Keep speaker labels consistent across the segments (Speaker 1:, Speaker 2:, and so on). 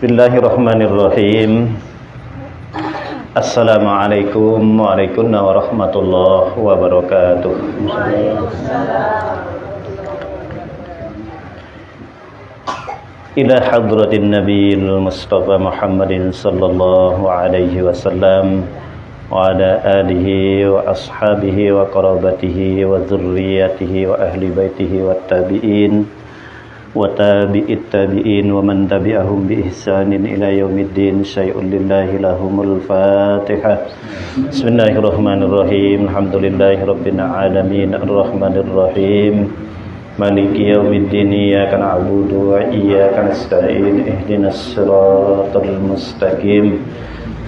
Speaker 1: Bismillahirrahmanirrahim. Assalamualaikum warahmatullahi wabarakatuh. Ila hadratin nabiyil mustafa Muhammadin sallallahu alaihi wasallam wa ala alihi wa ashabihi wa qarabatihi wa dzurriyyatihi wa ahli baitihi wa tabi'in wa tabi'it tabi'in wa man tabi'ahum bi ihsanin ila yaumiddin. Syai'un lillahi lahumul fatihah. Bismillahirrahmanirrahim. Alhamdulillahi rabbil alamin arrahmanir rahim maliki yaumiddin. Iyyaka na'budu wa iyyaka nasta'in. Ihdinas siratal mustaqim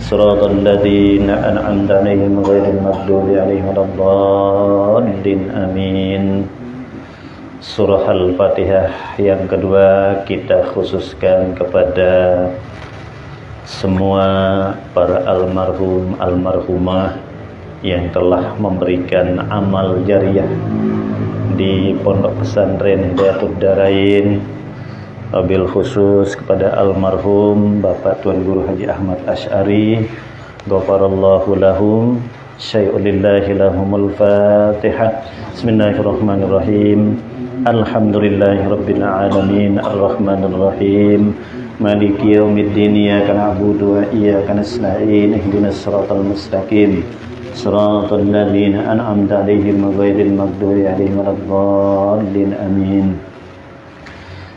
Speaker 1: siratal ladzina an'amta 'alaihim ghairil maghdubi 'alaihim waladdallin. Amin. Surah Al-Fatihah yang kedua kita khususkan kepada semua para almarhum almarhumah yang telah memberikan amal jariah di Pondok Pesantren Hidayatud Darain, wabil khusus kepada almarhum Bapak Tuan Guru Haji Ahmad Asy'ari, ghafarallahu lahum. Syai'un lillahi lahumul fatihah. Bismillahirrahmanirrahim. Alhamdulillahi rabbil alamin arrahmanir rahim maliki yaumiddin. Iyyaka na'budu wa iyyaka nasta'in. Ihdinas siratal mustaqim siratal ladzina an'amta 'alaihim ghairil maghdubi 'alaihim waladdallin. Amin.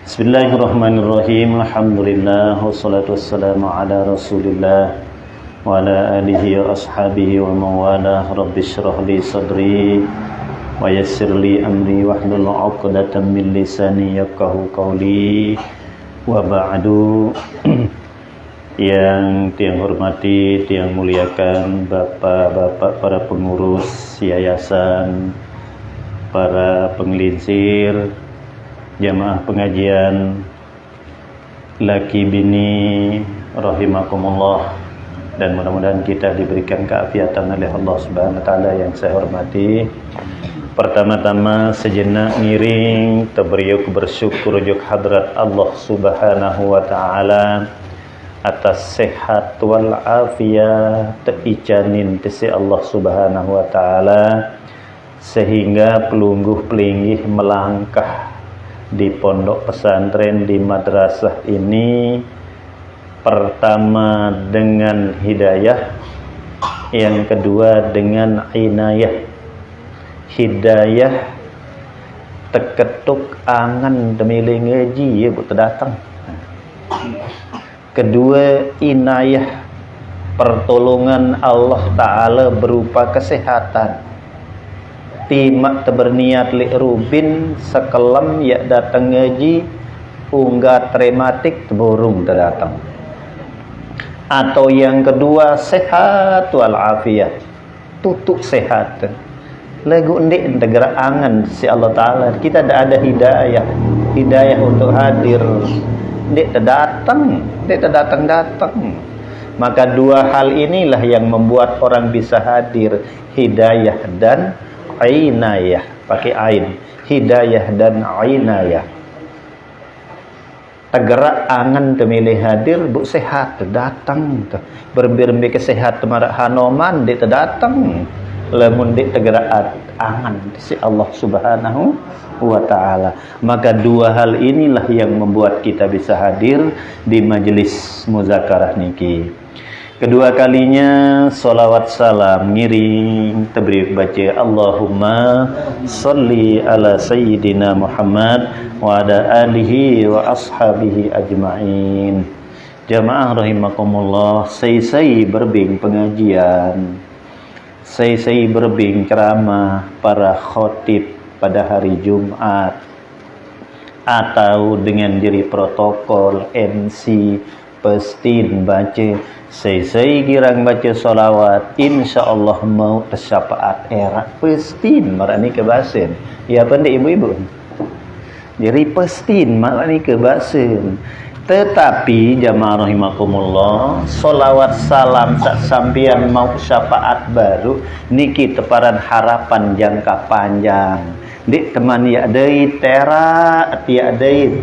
Speaker 1: Bismillahirrahmanirrahim. Alhamdulillah wassalatu wassalamu ala Rasulillah wa ala alihi wa ashabihi wa mawalah. Rabbi shrah li sadri wa yassir li amri wahlul 'uqdatam min lisani yafqahu qawli. Wa ba'du. Yang tiang hormati, tiang muliakan bapak-bapak para pengurus yayasan, para penggelincir, jamaah pengajian, laki bini rahimakumullah, dan mudah-mudahan kita diberikan keafiatan oleh Allah Subhanahu wa taala. Yang saya hormati, pertama-tama sejenak ngiring tabriyuk bersyukur juk hadrat Allah Subhanahu wa taala atas sehat wal afiyat teicanin tisi Allah Subhanahu wa taala sehingga pelungguh pelinggih melangkah di pondok pesantren, di madrasah ini, pertama dengan hidayah, yang kedua dengan inayah. Hidayah teketuk angan demi ngaji ya bu terdatang. Kedua inayah, pertolongan Allah Ta'ala berupa kesehatan. Timak berniat li rubin sekelam ya datang ngaji unggat rematik burung terdatang. Atau yang kedua sehat wal afiyat, tutuk sehat. Lagu ndik tegera angan si Allah Ta'ala. Kita ada hidayah untuk hadir. Ndik terdatang Maka dua hal inilah yang membuat orang bisa hadir, hidayah dan inayah. Pakai ain, hidayah dan inayah. Tegera angan temilih hadir bu sehat datang. Berbirmi kesehat marak hanoman ndik terdatang. Lamun dik tegeraat angan si Allah Subhanahu wa taala. Maka dua hal inilah yang membuat kita bisa hadir di majelis muzakarah niki. Kedua kalinya salawat salam ngiring tabriyuk baca Allahumma sholli ala sayyidina Muhammad wa ala alihi wa ashabihi ajma'in. Jamaah rahimakumullah, saya berbing pengajian, saya berbing ceramah para khotib pada hari Jumat, atau dengan diri protokol MC pestin baca saya girang baca solawat, insyaallah mau tersyafaat era pestin marani kebasen ya pendek ibu-ibu jadi pestin marani kebasen. Tetapi jamaah rahimakumullah, solawat salam sak sampian mau syafaat baru niki teparan harapan jangka panjang. Dik teman ya deui tera tia deui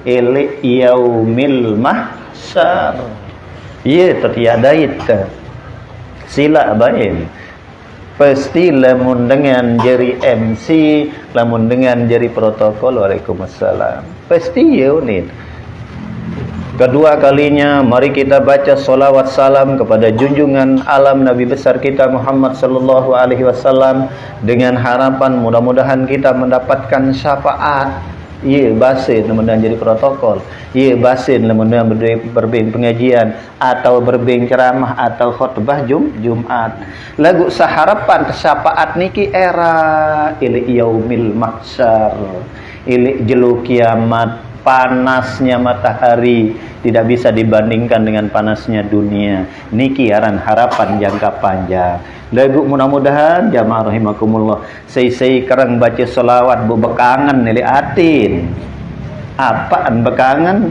Speaker 1: ele yaumil mahsyar. Ia tertiada itu. Sila bain. Pasti lamun dengan jari MC, lamun dengan jari protokol. Waalaikumsalam. Pasti ya ni. Kedua kalinya mari kita baca salawat salam kepada junjungan alam Nabi besar kita Muhammad sallallahu alaihi wasallam dengan harapan mudah-mudahan kita mendapatkan syafaat. Ia basin namun jadi protokol. Ia basin namun berbing pengajian atau berbing ceramah atau khutbah Jumat. Lagu saharapan syafaat niki era ili yaumil mahsyar. Ili jelu kiamat. Panasnya matahari tidak bisa dibandingkan dengan panasnya dunia. Niki aran harapan jangka panjang. Lagu mudah-mudahan jamaah rahimakumullah sei karang baca selawat bu bekangan nili atin. Apaan bekangan?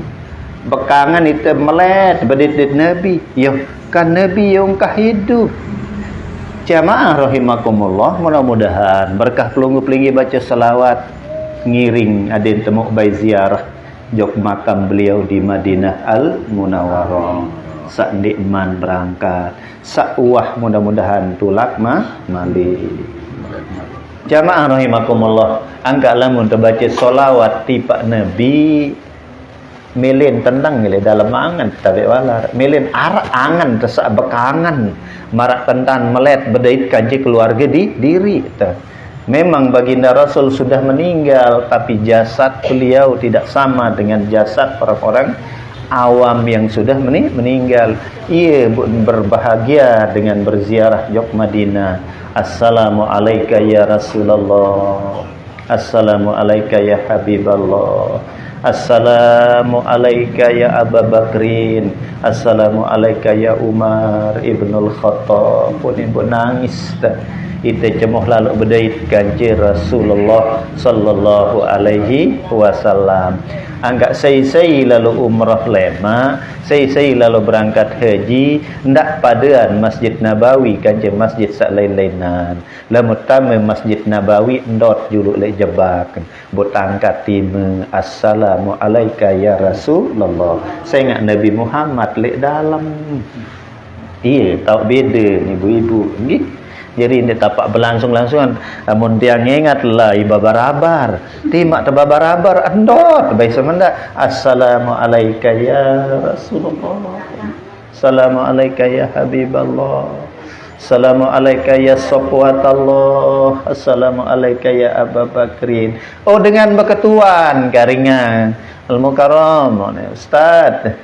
Speaker 1: Bekangan itu melet bedit Nabi. Yo kan Nabi yang kah hidup. Jamaah rahimakumullah mudah-mudahan berkah pelunggu-pelinggi baca selawat ngiring adin temu bai ziarah jok makam beliau di Madinah Al-Munawwarah. Sak nikman berangkat, sak uah mudah-mudahan tulak mali. Jamaah rahimakumullah, angka lamun terbaca solawat tiba Nabi milin tentang milih dalam angan tabe walar milin arak angan tersak bekangan marak tentan melet bedait kanji keluarga di diri ta. Memang baginda Rasul sudah meninggal, tapi jasad beliau tidak sama dengan jasad orang-orang awam yang sudah meninggal. Ia berbahagia dengan berziarah jok Madinah. Assalamualaikum ya Rasulullah. Assalamualaikum ya Habiballah. Assalamualaikum ya Abu Bakrin. Assalamualaikum ya Umar ibnul Khattab. Pun ibu nangis dah. Kita cemuh lalu berdait kanji Rasulullah sallallahu alaihi wasallam. Anggap saya lalu umrah lema, saya lalu berangkat haji, ndak padaan Masjid Nabawi kanji masjid sak lain-lainan. Lamun tame Masjid Nabawi ndot juluk lek jebak. Bot angkat timu assalamu alayka ya Rasulullah. Saya ingat Nabi Muhammad lek dalam. Iya, tahu beda ni ibu-ibu. Nggih. Jadi dia tapak berlangsung-langsungan. Namun dia ingatlah iba barabar. Timak teba barabar andot baik semenda. Assalamualaikum ya Rasulullah. Assalamualaikum ya Habiballah. Assalamualaikum ya Safwatallah. Assalamualaikum ya Abu Bakrin. Oh dengan berketuan garingan Al-Mukarram Ustaz.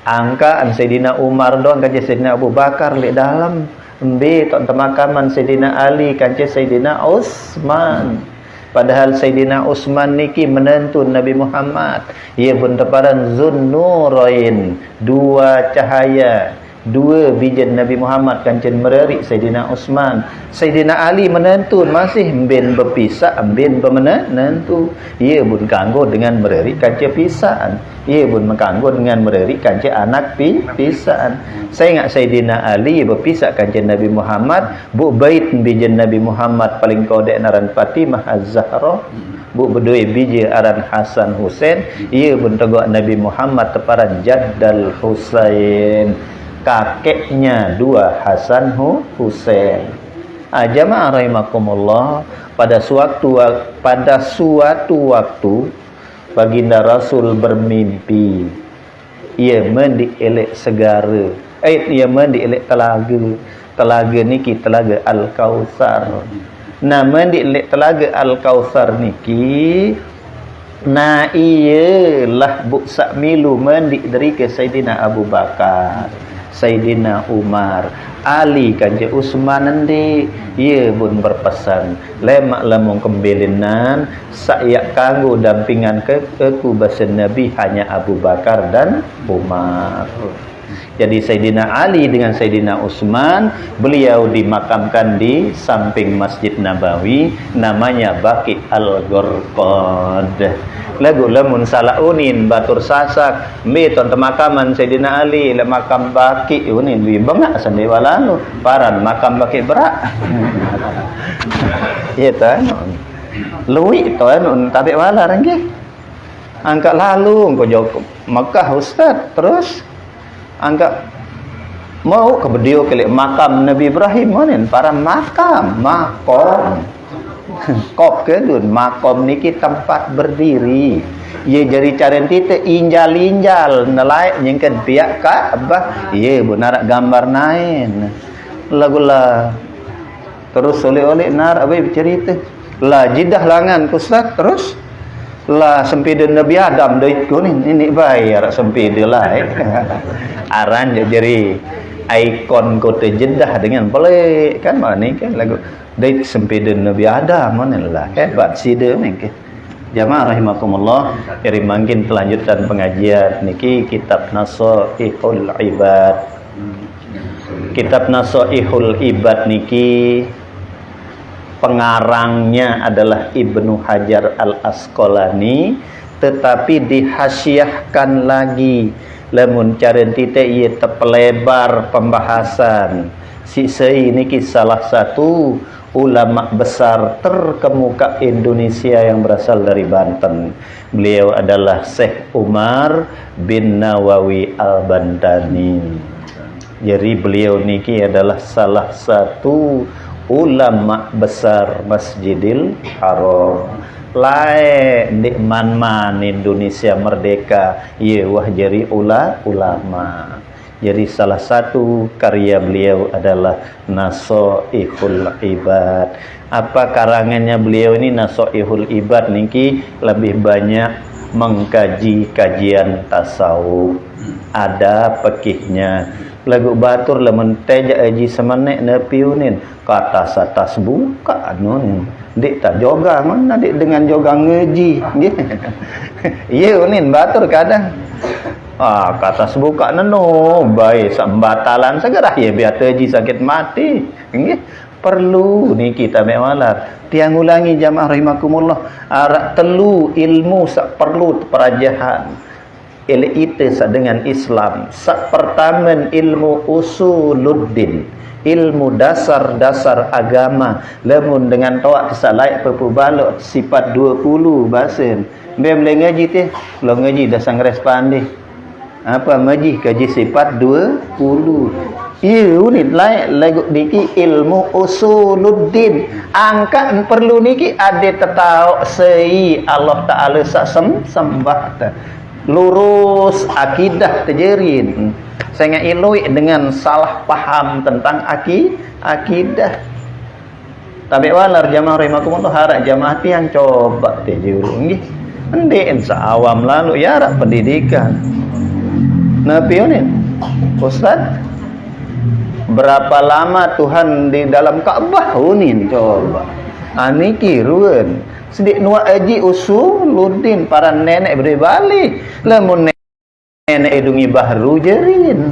Speaker 1: Angka Sayyidina Umar doang kaji Sayyidina Abu Bakar li dalam. Mbe tok temakaman Sayyidina Ali kanca Sayyidina Utsman. Padahal Sayyidina Utsman niki menentun Nabi Muhammad. Ia pun teparan Zunnurain, dua cahaya, dua bijan Nabi Muhammad kancen mererik Sayyidina Utsman. Sayyidina Ali menentun masih ben berpisah, ben bermenentu. Ia pun kanggo dengan mererik kanca pisaan. Ia pun mengkanggo dengan mererik kanca anak pisaan. Saya ingat Sayyidina Ali berpisah kancen Nabi Muhammad, bu bait bijan Nabi Muhammad paling kodek naran Fatimah Az-Zahra. Bu berdua biji aran Hasan Husain. Ia pun tegak Nabi Muhammad teparan Jaddal Husain. Kakeknya dua Hasan Husain. Jamaah rahimakumullah, pada suatu waktu baginda Rasul bermimpi. Ia mandi elek segara. Ia mandi elek telaga. Telaga niki telaga Al-Kautsar. Nah mandi elek telaga Al-Kautsar niki nah ialah buksa milu mandi dari ke Sayyidina Abu Bakar, Sayyidina Umar, Ali kanca Utsman nanti. Ia pun berpesan lemak lemong kembelinan saya kanggo dampingan ke kubasan Nabi hanya Abu Bakar dan Umar. Jadi Sayyidina Ali dengan Sayyidina Utsman beliau dimakamkan di samping Masjid Nabawi, namanya Baqi Al-Gharqad. Lagu lamun salaunin batur sasak mi ton temakaman Sayyidina Ali le makam Baqi unin wi bangak sande walanu paran makam Baqi berak. Iya ta luwi to anu tabe wala nggih. Angkat lalu engko joko Mekah ustaz. Terus anggap mau ke beliau ke makam Nabi Ibrahim manen para makom kop ke dun makom niki tempat berdiri ye jadi caren tite injal nelaik nyengken pihak Ka'bah ye benar gambar nain lagulah terus oleh nar abai cerita lah jidah langan ustaz terus lah sempidin Nabi Adam deui kuning ini bayar sempidin lah aran jadi ikon kota Jeddah dengan pelik kan mana ni kan lagu dait sempidin Nabi Adam mana lah hebat sida mengke jamaah rahimakumullah iri mangkin kelanjutan pengajian niki kitab Nasaihul Ibad. Kitab Nasaihul Ibad niki pengarangnya adalah Ibnu Hajar Al-Asqalani, tetapi dihasiahkan lagi lamun caren tite ieu tepelebar pembahasan. Si sei niki salah satu ulama besar terkemuka Indonesia yang berasal dari Banten. Beliau adalah Syekh Umar bin Nawawi Al-Bantani. Jadi beliau niki adalah salah satu ulama besar Masjidil Haram. Lae di man-man Indonesia merdeka ye wah jadi ulama. Jadi salah satu karya beliau adalah Nasaihul Ibad. Apa karangannya beliau ini Nasaihul Ibad niki lebih banyak mengkaji kajian tasawuf. Ada pekihnya. Lagu batur lamun teja aji semanek nepiunin kata satas buka nun. Dik tak joga mana dik dengan joga ngeji. Iya unin batur kadang. Kata sebuka neno baik sembatalan segera ya biar teji sakit mati. Nggih perlu ni kita mewalar tiang ulangi jamaah rahimakumullah arak telu ilmu sak perlu perajahan itu dengan Islam sak pertama ilmu usuluddin ilmu dasar-dasar agama lamun dengan toak kesalai pepubalok sifat 20 basen boleh ngaji teh lo ngaji dah sang respandi apa ngaji kaji sifat 20 ieu ni lagu niki ilmu usuluddin angka perlu niki ade tetau sei Allah Taala sak sembah lurus akidah tejerin saya ilui dengan salah paham tentang akidah. Tapi walar jamaah rahimakumullah harap jamaah tiang coba tejuru nggih. Endeen saawam lalu ya rak pendidikan. Napionin. Ustaz berapa lama Tuhan di dalam Ka'bah unin coba. Aniki rueun. Sedik nuak aji usuluddin para nenek beri balik. Lamun nenek edungi bahru jerin.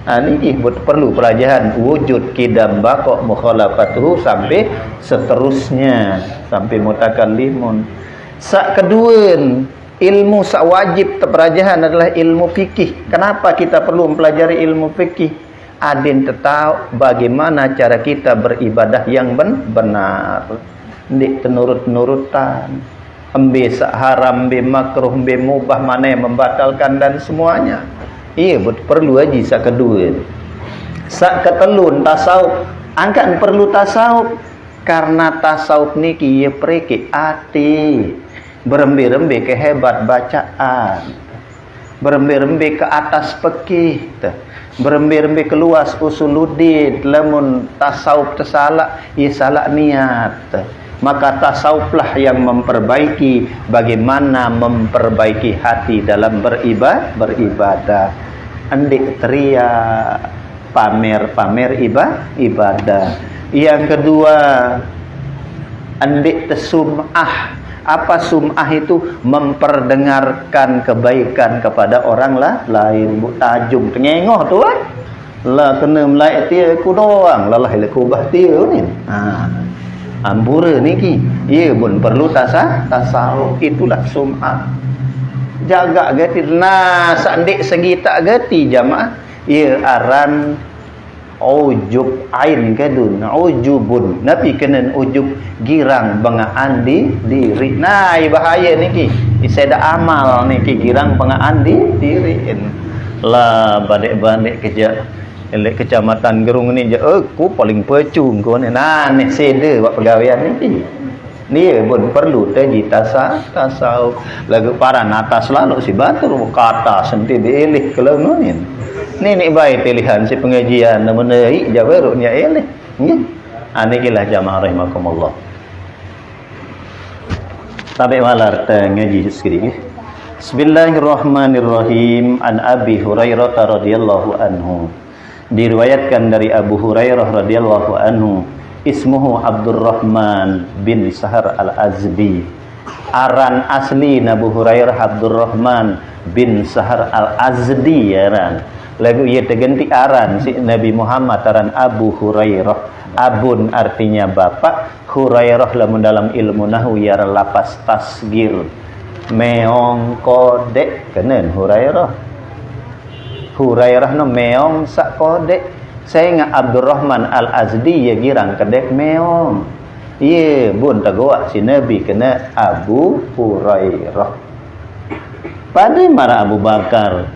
Speaker 1: Ini perlu pelajaran wujud kidam bakok mukhalafatuhu sampai seterusnya sampai mutakallimun. Sak kedua ilmu sak wajib terpelajaran adalah ilmu fikih. Kenapa kita perlu mempelajari ilmu fikih? Adin tahu bagaimana cara kita beribadah yang benar. Ndik tenurut-nurutan. Embe sak haram, embe makruh, embe mubah mana yang membatalkan dan semuanya. Iya perlu aja sak kedua. Sak ketelun tasawuf. Angkat perlu tasawuf karena tasawuf niki ye preke ati. Berembe-rembe ke hebat bacaan. Berembe-rembe ke atas fikih. Berembe-rembe ke luas usuluddin. Lamun tasawuf tersalah, ye salah niat. Maka tasawuflah yang memperbaiki bagaimana memperbaiki hati dalam beribadah. Andik teriak pamer ibadah. Yang kedua andik sum'ah. Apa sum'ah itu? Memperdengarkan kebaikan kepada orang lain. Tajung tengengoh tu kan. Lah kena melai dia aku doang. Lah aku bah dia ni. Ambura niki ia pun perlu tasawuf. Itulah sum'ah. Jaga gati sandik segi tak gati jamaah ia aran ujub ain kadun ujubun nabi kenen ujub girang bangaan di diri. Nah bahaya niki Iseda amal ni girang pengaan diriin. Lah badek-badek kerja elek kecamatan Gerung ni je aku paling pecung ko ni. Nah ni seda buat pegawaian ni. Dia pun perlu taji tasawuf. Lagu para atas lalu si batur kata senti dielih kalau ni. Ni baik pilihan si pengajian menaik jawaru nya elih. Nggih. Anikilah jamaah rahimakumullah. Tabe walar ngaji sedikit. Bismillahirrahmanirrahim. An Abi Hurairah radhiyallahu anhu. Diriwayatkan dari Abu Hurairah radhiyallahu anhu, ismuhu Abdurrahman bin Sahar Al-Azdi. Aran asli Abu Hurairah Abdurrahman bin Sahar Al-Azdi aran. Lagu ia terganti aran si Nabi Muhammad aran Abu Hurairah. Abun artinya bapak, Hurairah lamun dalam ilmu nahwu ya lapas tasgir. Meong kodek kenen Hurairah. Hurairah no meong sak kodek. Saya ngak Abdurrahman Al-Azdi ya girang kedek meong. Ye bun tagoak si Nabi kena Abu Hurairah. Pada mara Abu Bakar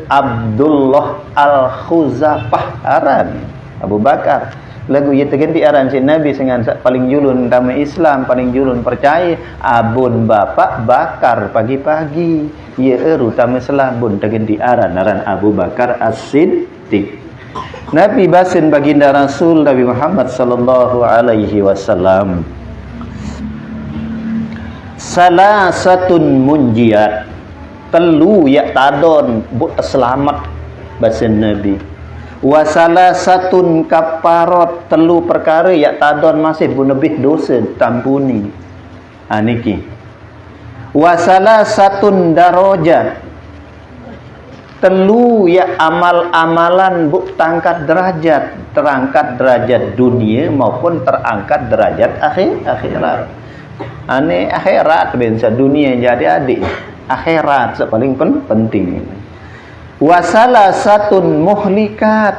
Speaker 1: Abdullah Al-Khuzafah aran Abu Bakar. Lagu ia terganti aran si Nabi dengan paling julun dalam Islam, paling julun percaya abun bapak bakar pagi-pagi. Ia eru tamu selabun terganti aran Abu Bakar As-Siddiq. Nabi basin baginda Rasul Nabi Muhammad sallallahu alaihi wasallam. Salasatun munjiat. Telu ya tadon bu selamat basin Nabi. Wasala satun kaparot telu perkara yak tadon masih bunebih dosa tampuni. Niki. Wasala satun darajat telu yak amal-amalan bu tangkat derajat, terangkat derajat dunia maupun terangkat derajat akhirat. Akhirat bensa dunia jadi adik. Akhirat paling penting. Wasala satun muhlikat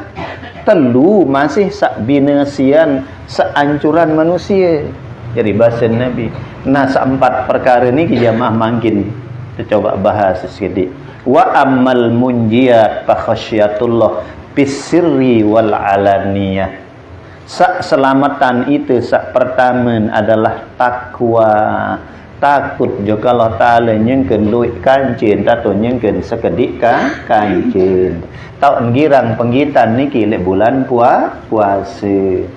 Speaker 1: telu masih sak binasian seancuran manusia. Jadi bahasa Nabi. Nah seempat perkara ni jamaah mangkin kita coba bahas sedikit. Wa ammal munjiyat fa khasyatullah bisirri wal alaniyah. Sak selamatan itu sak pertama adalah takwa. Takut juga Allah Ta'ala nyengken luik kancin tato nyengken sekedik kancin tahun girang penggitan niki lek bulan puasa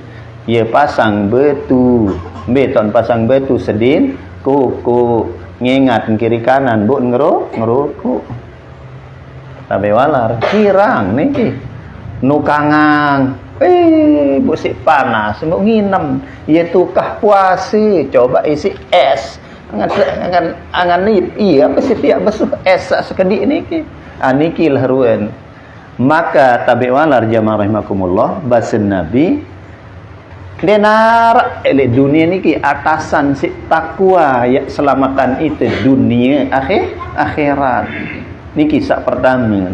Speaker 1: ia pasang betu beton pasang betu sedin kuku ngingat kiri kanan bu ngerukuk tabe walar girang niki nukangang bu si panas mau nginem ia tukah puasa coba isi es angan nip iya pasti tiap basuh es sekedik niki niki laruan maka tabi walar jamaah rahimakumullah basin Nabi denar dunia niki atasan si takwa ya selamatan itu dunia akhirat niki sak pertama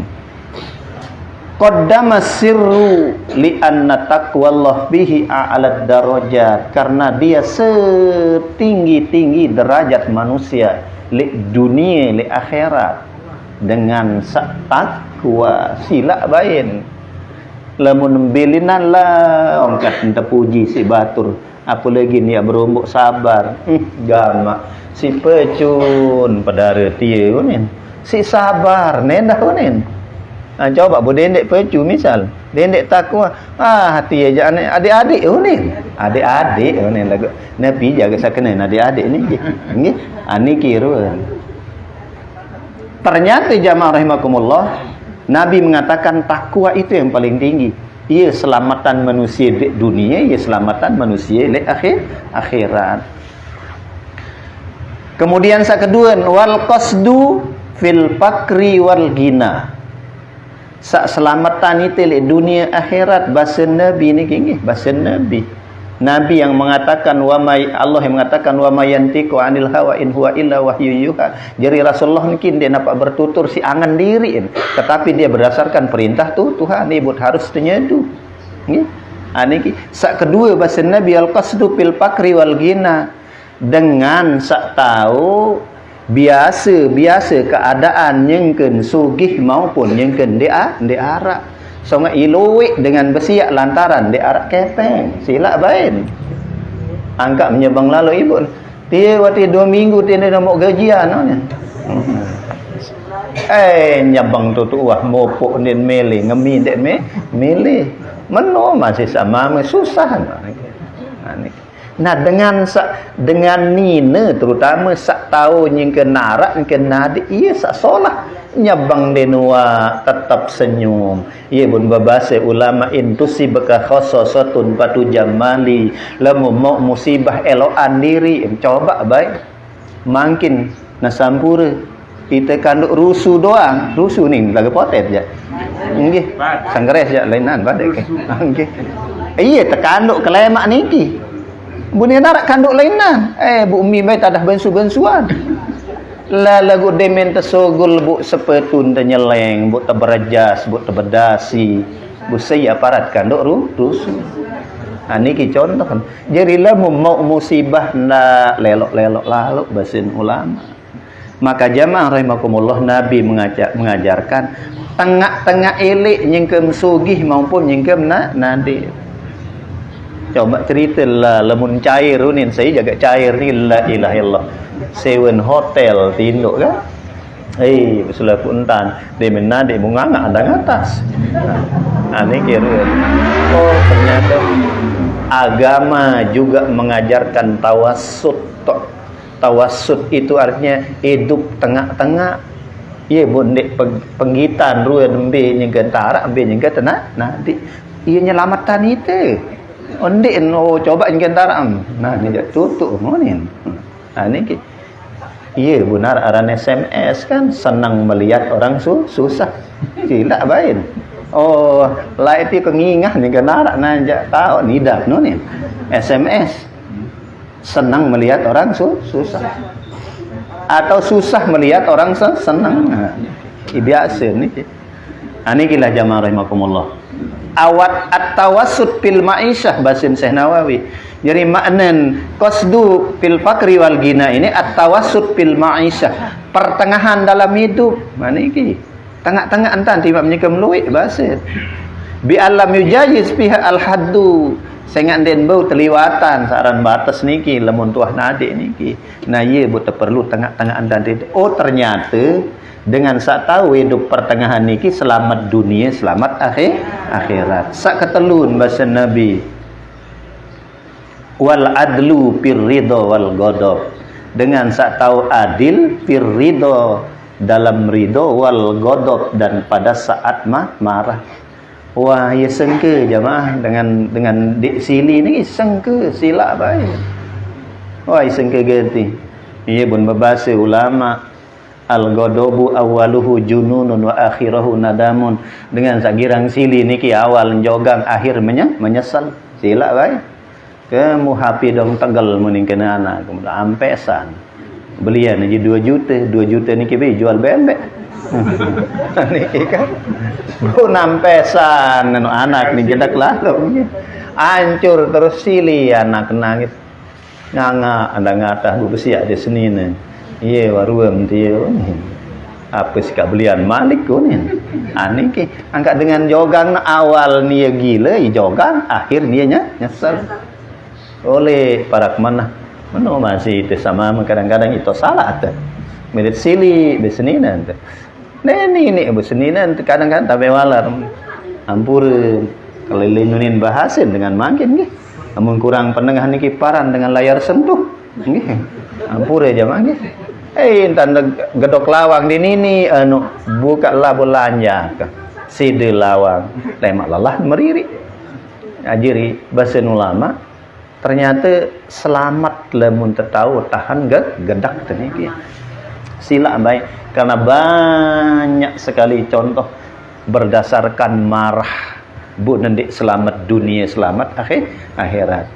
Speaker 1: qaddama sirru li anna taqwallah bihi a'lad darajat karena dia setinggi-tinggi derajat manusia li dunia li akhirat dengan takwa sila bain lamun bilinan lah angkat terpuji si batur apa lagi ni berumbuk sabar gama si pecun padara tia unin si sabar nendah unin. Coba bu dendek pecu misal dendek takwa hati aja adik-adik ni adik-adik ni lagu Nabi jaga sakena adik-adik ni nggih niki ruan ternyata jamaah rahimakumullah Nabi mengatakan takwa itu yang paling tinggi ia selamatan manusia di dunia ia selamatan manusia di akhirat. Kemudian sak kedua wal qasdu fil fakri wal ghina. Sak selamatan itu di dunia akhirat bahasa Nabi ni gini bahasa Nabi yang mengatakan Allah yang mengatakan wa mayantiqu anil hawa in huwa illa wahyu yuha. Jadi Rasulullah mungkin dia nampak bertutur si angan diri tetapi dia berdasarkan perintah Tuhan ibut harus tenyedu nggih niki sak kedua bahasa Nabi al qasdu fil fakri wal ghina dengan sak tahu biasa keadaan nyengkeun sugih maupun nyengkeun di arak. Songa iluik dengan bersiak lantaran di arak kepeng. Silap bain. Angkat menyebang lalu ibu. Dia waktu 2 minggu dia nak mau gajian ni. Nyabang tu wah mopok ni mele ngemi dek mele. Meno masih sama susah. Nah dengan nina terutama sak tahu nyengkeun narak nyengkeun nadi ia sak solah nyabang denua tetap senyum. Ia pun babase ulama intusibaka khassasatun patu jamali lamu mau musibah eloan diri coba baik makin nasampura kita kanduk rusuh doang rusuh ni lagu potet je nggih sanggeres je lainan badek nggih iya tekanduk kelemak niki bunyi narak kanduk lainan bu umi bae tadah bensu-bensuan la lagu demen tesogol bu sepetun tenyeleng bu teberajas bu tebedasi bu saya aparat kanduk rusuh niki contoh kan jadi lah mau musibah ndak lelok-lelok lalu basin ulama. Maka jamaah rahimakumullah Nabi mengajarkan tengah-tengah elek nyengkem sugih maupun nyengkem nadi. Coba ceritalah lemun cair runin saya jaga cair ni la ilaha illallah. Seven hotel tinduk kan. Besulah puntan di menadi munganga ada atas. Ini kira. Ternyata agama juga mengajarkan tawassut. Tawassut itu artinya hidup tengah-tengah. Ia bundek penggitan ruan embe nyengkeun tarak embe nyengkeun tenak nanti ia nyelamatan itu. Ondek coba nyengkeun tarak. Nah ni tutuk monin. Ni iya benar aran SMS kan senang melihat orang susah. Sila bain. Lai ti kengingah nyengkeun tarak nanja tahu nidap nonin. SMS senang melihat orang susah atau susah melihat orang senang. Biasa ni. Ini gila jamaah rahimakumullah. Awat at-tawassut fil ma'isyah basin Syekh Nawawi. Jadi maknan qasdu fil fakri wal ghina ini at-tawassut fil ma'isyah, pertengahan dalam hidup. Mana iki? Tengah-tengah antan tiba menyekam luik basin. Bi alam yujayiz pihak al-haddu. Sengat den bau terliwatan saran batas niki lemun tuah nadik niki. Nah ye buta perlu tengah-tengah andan. Ternyata dengan sak tahu hidup pertengahan niki selamat dunia, selamat akhirat. Sak ketelun bahasa Nabi. Wal adlu fir ridha wal ghadab. Dengan sak tahu adil fir ridha dalam ridha wal ghadab dan pada saat marah. Wah, ya sengke jamaah dengan dik sili ni sengke silap baik. Wah, sengke gerti. Ia pun berbahasa ulama al-ghadabu awwaluhu jununun wa akhirahu nadamun. Dengan sagirang sili niki awal jogang akhir menyesal. Silap baik. Kamu hapi dong tegal muning kena anak kemudian ampesan. Belian aja 2 juta niki be jual bebek. Niki kan nampesan anak ni jedak lalu hancur terus sili anak nangis nganga anda ngatah bu besiak di senina iya waruam dia apa sih belian malik kunin niki angkat dengan jogang awal nia gila jogang akhir nianya nyesel oleh para kemana masih itu sama kadang-kadang itu salah tu milit sili di senina ini abu seninan kadang-kadang tabe walar ampur kelilingunin bahasin dengan makin nggih amun kurang penengah niki paran dengan layar sentuh nggih ampur ya jamaah nggih tanda gedok lawang di nini buka labu lanja side lawang lemak lelah meriri ajiri bahasa ulama ternyata selamat lamun tertahu tahan gedak niki sila baik karena banyak sekali contoh berdasarkan marah bu nanti selamat dunia selamat akhirat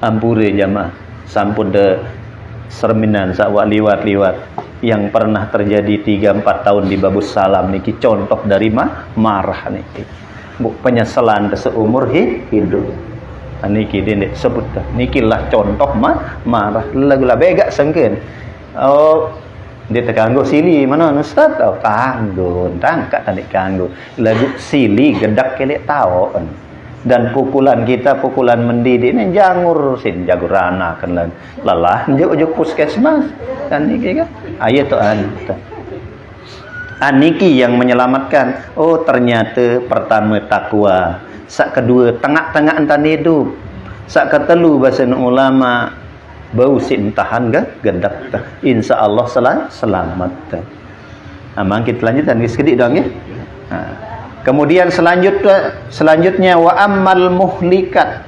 Speaker 1: ampure jamaah sampun de serminan sakwa liwat yang pernah terjadi 3-4 tahun di Babus Salam niki contoh dari marah niki bu penyesalan seumur hidup niki dene sebut niki lah contoh marah lagu bega sengkeun Dia terkanggu sili mana ustaz? Oh, kanggu, tangkat tadi kanggu. Lagu sili gedak kelek tahu kan. Dan pukulan kita pukulan mendidik ni jangur sin jagur rana kan lelah juk puskesmas kan iki kan. Ayo tu aniki yang menyelamatkan. Oh ternyata pertama takwa, sak kedua tengah-tengah entan hidup, sak ketelu bahasa ulama bau sin tahan gedak insyaallah selamat. Amang kita lanjutkan sekedik dong ya. Kemudian selanjutnya wa ammal muhlikat,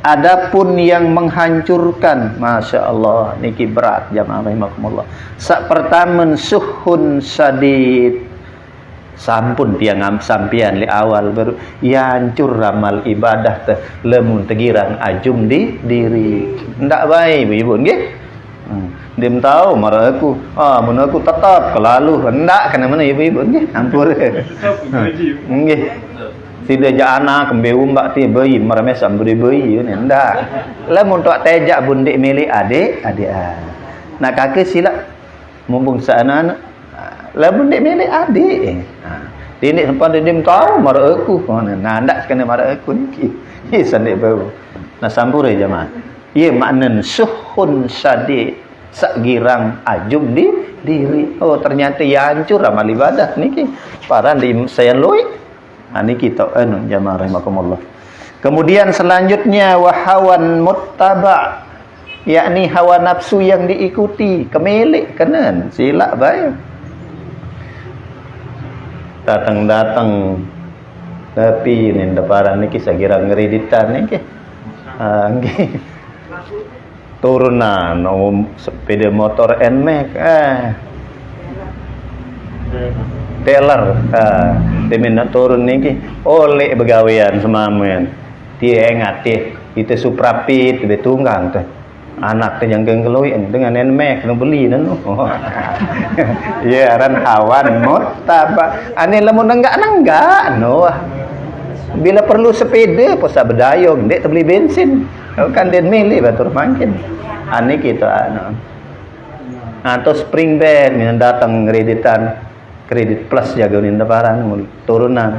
Speaker 1: adapun yang menghancurkan, masya Allah niki berat jamaah rahimakumullah. Sak pertama suhun sadid, sampun tiang sampian li awal baru hancur ramal ibadah teh lemun tegiran ajum di diri ndak baik ibu nggih. Dia tahu marah aku mun aku tetap kelalu hendak kena mana ibu-ibu nggih ampun nggih tidak ja anak kembeu mbak ti bayi marah mesam beri bayi ni hendak lamun tok tejak bundik milik adik nak kakek sila mumpung sana lamun dik milik adik Dinik sempat dia tahu marah aku nah hendak kena marah aku ni sandik bau nah sampure jemaah ia makna suhun sadid, sak girang ajum di diri. Oh ternyata ya hancur amal ibadah niki para di saya loi niki tok anu jamaah rahimakumullah. Kemudian selanjutnya wahawan muttaba, yakni hawa nafsu yang diikuti kemilik kenan sila baik datang tapi ni deparan niki sagira ngereditan niki nggih turunan sepeda motor NMAX teller dia turun niki oleh begawean semamen dia ingat itu suprapit betunggang teh anak teh yang genggeloi dengan NMAX nu beli dan ya aran hawan muttaba ane lamun enggak no bila perlu sepeda posa bedayong dek beli bensin kan den milih batur mangkin ane kita atau spring bed yang datang kreditan kredit plus jaga ninda paran turunan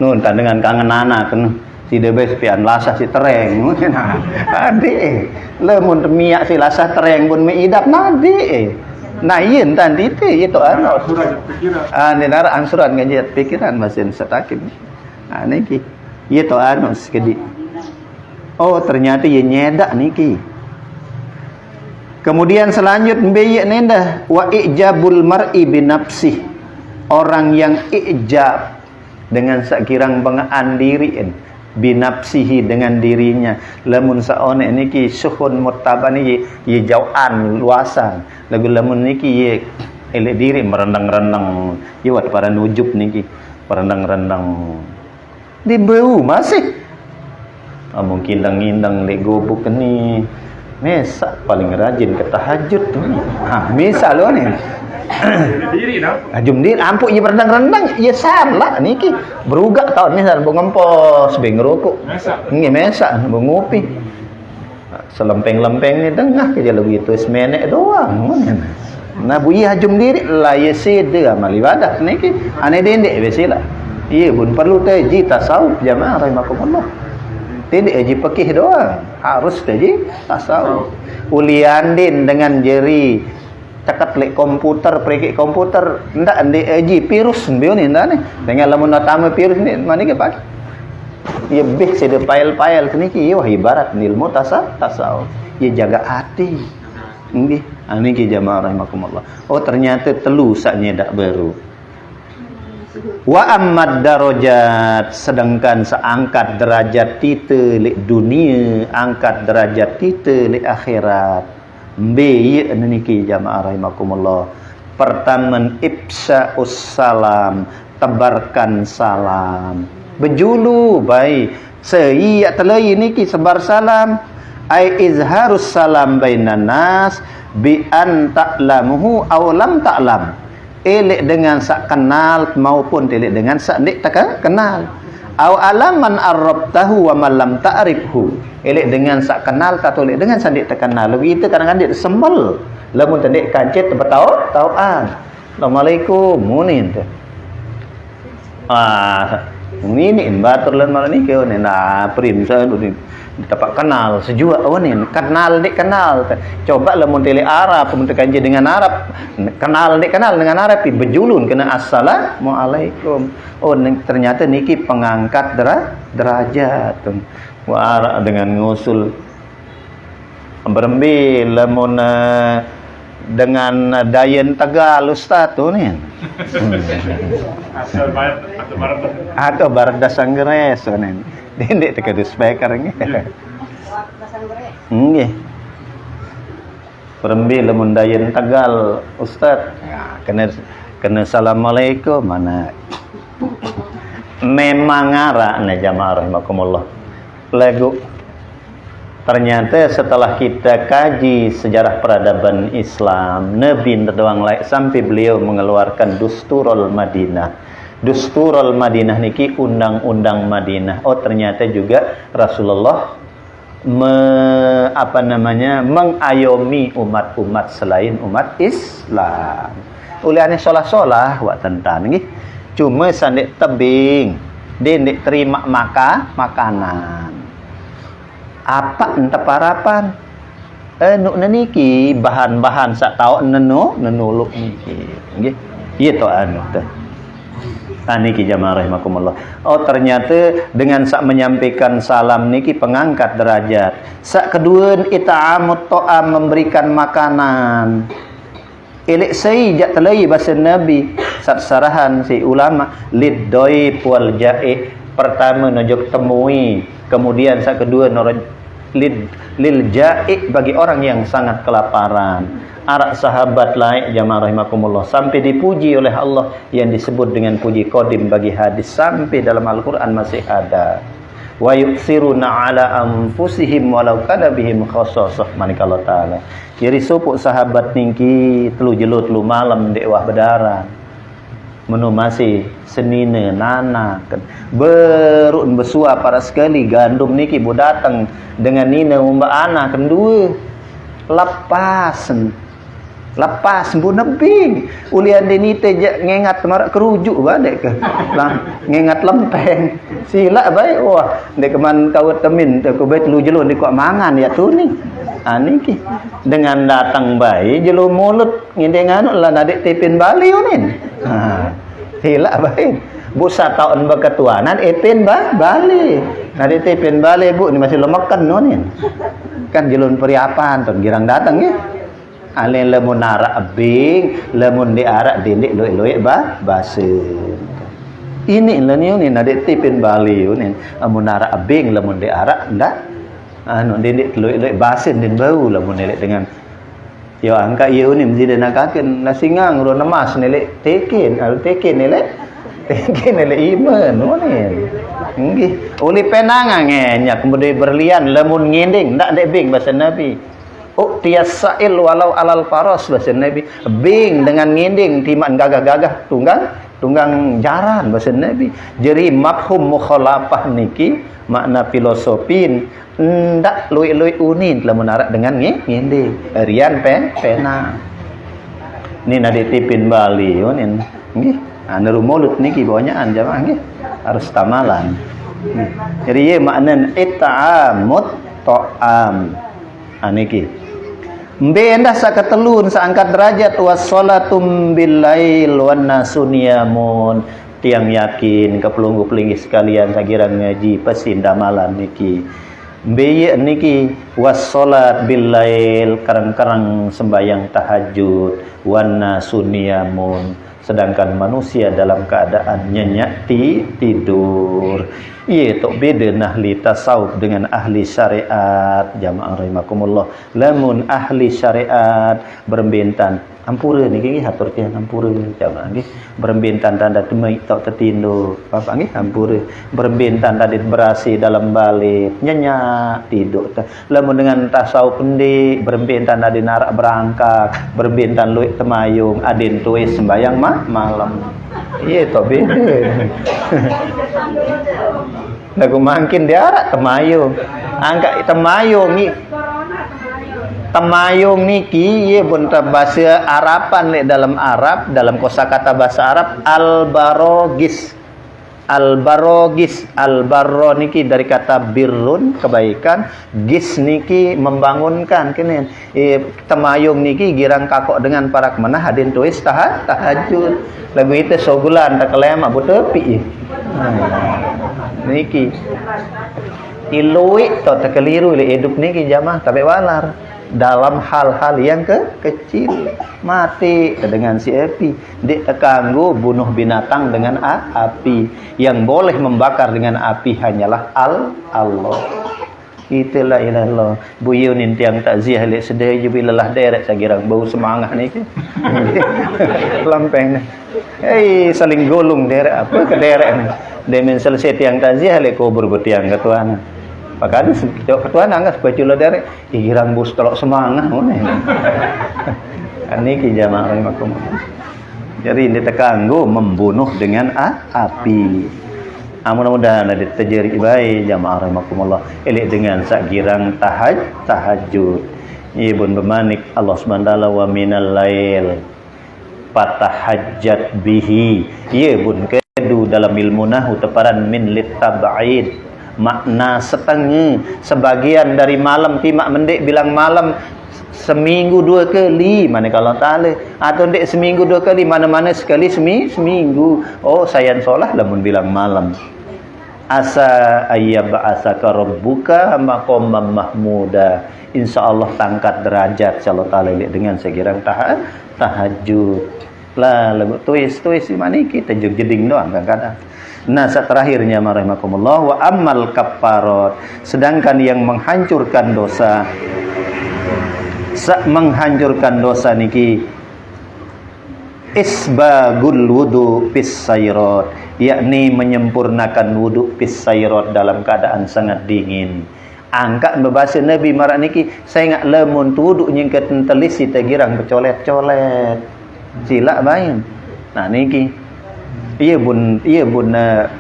Speaker 1: nun tan dengan kangen anak kan si debes pian lasah si tereng adik lemun miak si lasah tereng pun meidap nadi nah yen tan itu anu ane nara angsuran ngajat pikiran masin setakim ane ki itu anu sekedi. Oh ternyata ia nyedak niki. Kemudian selanjutnya bayi nenda wa ijabul mar'i binafsih, orang yang ijab dengan sakirang pengaan diri binafsihi dengan dirinya lamun saone niki suhun muttaba niki ye jauhan luasan lagu lamun niki ye elek diri merendang-rendang ye wat para nujub niki merendang-rendang di bau masih mungkin indang lek gobuk ni mesak paling rajin ke tahajud tu misal lo ni diri nah ajum diri ampuk ye rendang-rendang ye salah niki berugak tahun misal bu ngempos be ngerokok nggih mesak bu ngopi selempeng-lempeng ni tengah ke lebih itu semenek doang nah bu ye ajum diri la ye sede amal ibadah niki ane dendek besila ye pun perlu taji tasawuf jamaah rahimakumullah. Tidak aja pekih doang, harus aja tasawuf. Uliandin dengan jeri cekat lek komputer, pergi komputer, ndak ande aja virus bio ni ndak ni. Dengan lamun natama virus ni mana ke pak? Ia beh sede file-file niki wah ibarat ilmu tasawuf. Ia jaga hati. Nggih, niki jamaah rahimakumullah. Oh ternyata telu saknya dak baru. Wa ammad darajat, sedangkan seangkat derajat kita li dunia, angkat derajat kita li akhirat. Be niki jamaah rahimakumullah. Pertama ifsa'us salam, tebarkan salam. Bejulu baik seiya telai niki sebar salam ai izharus salam bainan nas bi an ta'lamuhu aw lam ta'lam. Elek dengan sak kenal maupun elek dengan sak nek tak kenal. Aw alaman arrabtahu wa man lam ta'rifhu. Elek dengan sak kenal atau elek dengan sak nek tak kenal. Begitu kadang-kadang dia sembel. Lamun tandek kancet tauan. Assalamualaikum munin teh. Ini batur lan malah ni kau ni prim saya ni dapat kenal sejua ni kenal coba lamun tele Arab mun kanji dengan Arab kenal dengan Arab bejulun kena assalamualaikum ternyata niki pengangkat derajat wa dengan ngusul berembi lamun dengan Dayan Tegal Ustaz tu ni. Atau Barda Sanggeres ni. Dindek teka di speaker ni. Nggih. Perembi lamun Dayan Tegal Ustaz. Kena assalamualaikum mana. Memang ngara na jamaah rahimakumullah. Lagu ternyata setelah kita kaji sejarah peradaban Islam, Nabi terdoang lain sampai beliau mengeluarkan Dusturul Madinah. Dusturul Madinah niki undang-undang Madinah. Ternyata juga Rasulullah mengayomi umat-umat selain umat Islam. Uliane solah-solah wa tentang nggih. Cuma sandek tebing, dendek terima makanan. Apa entah parapan nuk niki bahan-bahan sak tau nenuluk niki nggih ieu to anu teh niki jamaah rahimakumullah. Ternyata dengan sak menyampaikan salam niki pengangkat derajat. Sak kedua ita'amut ta'am memberikan makanan. Elek sai jak telai bahasa Nabi sak sarahan si ulama liddoib wal ja'i. Pertama nojok temui, kemudian sak kedua lil ja'i bagi orang yang sangat kelaparan. Arak sahabat lain jamaah rahimakumullah sampai dipuji oleh Allah yang disebut dengan puji qadim bagi hadis sampai dalam Al-Qur'an masih ada. Wa yu'thiruna 'ala anfusihim walau kana bihim khassasah manikallah taala. Jadi supuk sahabat ningki telu jelo telu malam dek wah bedaran. Menu masih senine nana berun besua para sekali gandum niki bu datang dengan nina umba ana kendua lepas bu nebing ulian denite ngengat marak kerujuk badek ke ngengat lempeng sila baik wah dek keman kawat temin ku bae telu jelo di kuat mangan ya tu ni niki dengan datang bayi jelo mulut ngindengan lah nadek tipin Bali unin hilak baik bu tahun berketuanan ipin Bali nadek tipin Bali bu ni masih lemakan nonin kan jelun periapan ton girang datang ya ale lemun arak abing lemun diarak dindik loik-loik base ini lah ni nadek tipin Bali unin amun arak abing lemun diarak ndak dindik loik-loik basin din bau lemun nelek dengan yo angka ieu ni mesti denakakeun nasingang ro nemas nelek teken nelek iman nonin nggih uli penangan ngenyak kemudian berlian lemun ngending ndak dek bing bahasa Nabi tias sa'il walau alal faras bahasa Nabi bing dengan ngending timan gagah-gagah tunggang jaran bahasa Nabi. Jadi mafhum mukhalafah niki makna filosofin ndak lui-lui unin lamun arak dengan ngende rian pena ni nadi tipin Bali unin nggih anu mulut niki bawanyaan jamaah nggih harus tamalan. Jadi ye makna it'amut ta'am niki Mbenda sakatelun saangkat derajat wassalatum billail wan nasuniyamun tiang yakin kepelunggu pelinggi sekalian sagira ngaji pesinda malam niki mbeye niki wassalat billail karang-karang sembayang tahajud wan nasuniyamun sedangkan manusia dalam keadaan nyenyak tidur. Iya tok beda ahli tasawuf dengan ahli syariat jamaah rahimakumullah. Lamun ahli syariat berbentan ampura niki hatur teh ampura jamaah nggih berbentan tanda temai tok tertindo apa nggih ampura berbentan tadi berasi dalam balik nyenyak tidur. Lamun dengan tasawuf pendi berbentan tadi narak berangkat berbentan luik temayung adin tuis sembayang malam. Iya tok beda. Lagu makin diarak temayung angka temayung ni Temayung niki ye pun bahasa Araban le dalam Arab, dalam kosakata bahasa Arab al-barogis. Al-barogis, al-barro niki dari kata birrun, kebaikan, gis niki membangunkan kene. Temayung niki girang kakok dengan parak menah hadin tuis tahajud. Lagu itu sogulan tak kelem abu tepi. Niki ilui to tak keliru le hidup niki jamaah tapi walar dalam hal-hal yang kecil mati dengan si api dik terganggu bunuh binatang dengan api yang boleh membakar dengan api hanyalah Allah itulah ilallah buyun intiang takziah lek sedaya jubilah derek sagirang bau semangat ni ke lampeng saling golong derek apa ke derek ni demen selesai tiang takziah lek kubur betiang ketuana pakade ketua nanggas bacula derek girang bus telok semangat ngene niki jamaah rahimakumullah jadi ini terganggu membunuh dengan api mudah-mudahan ada terjadi baik jamaah rahimakumullah elok dengan sak girang tahajud ibun bemanik Allah Subhanahu wa minal lail fatahajjat bihi ibun kedu dalam ilmu nahwu teparan min litab'id makna setengah sebagian dari malam timak mendik bilang malam seminggu 2 kali mana kalau ta'ala atau ndik seminggu 2 kali mana-mana sekali seminggu sayan solah lamun bilang malam asa ayyab'asaka rabbuka maqaman mahmuda insyaallah tangkat derajat insyaallah ta'ala dengan segirang tahajud lah lagu tuis mana kita jeding doang kadang-kadang. Nah, terakhirnya rahimakumullah wa ammal kafarat sedangkan yang menghancurkan dosa niki isbagul wudu fis sayrat yakni menyempurnakan wudu fis sayrat dalam keadaan sangat dingin. Angkat berbahasa Nabi marak niki saya ngak lemun wudu nyengket telis kita girang bercolet-colet. Silak main. Nah niki ia bun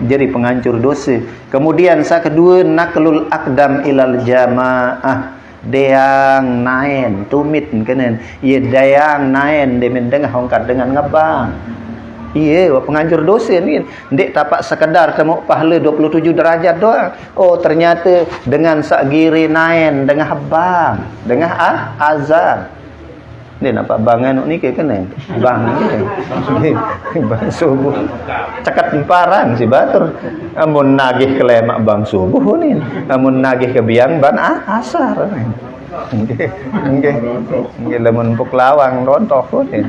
Speaker 1: jadi penghancur dosa. Kemudian kedua naklul akdam ilal jamaah deang naen tumit kenen ia deang naen demen dengah hongkat dengan ngebang penghancur dosa ni ndik tapak sekadar temu pahala 27 derajat doang ternyata dengan sak giri naen dengah bang dengah azan dia nampak bangan ni ke kena bang ni bang subuh cakat emparan si batur amun nagih kelemak bang subuh ni amun nagih ke biang ban asar nggih lamun puk lawang rontok ni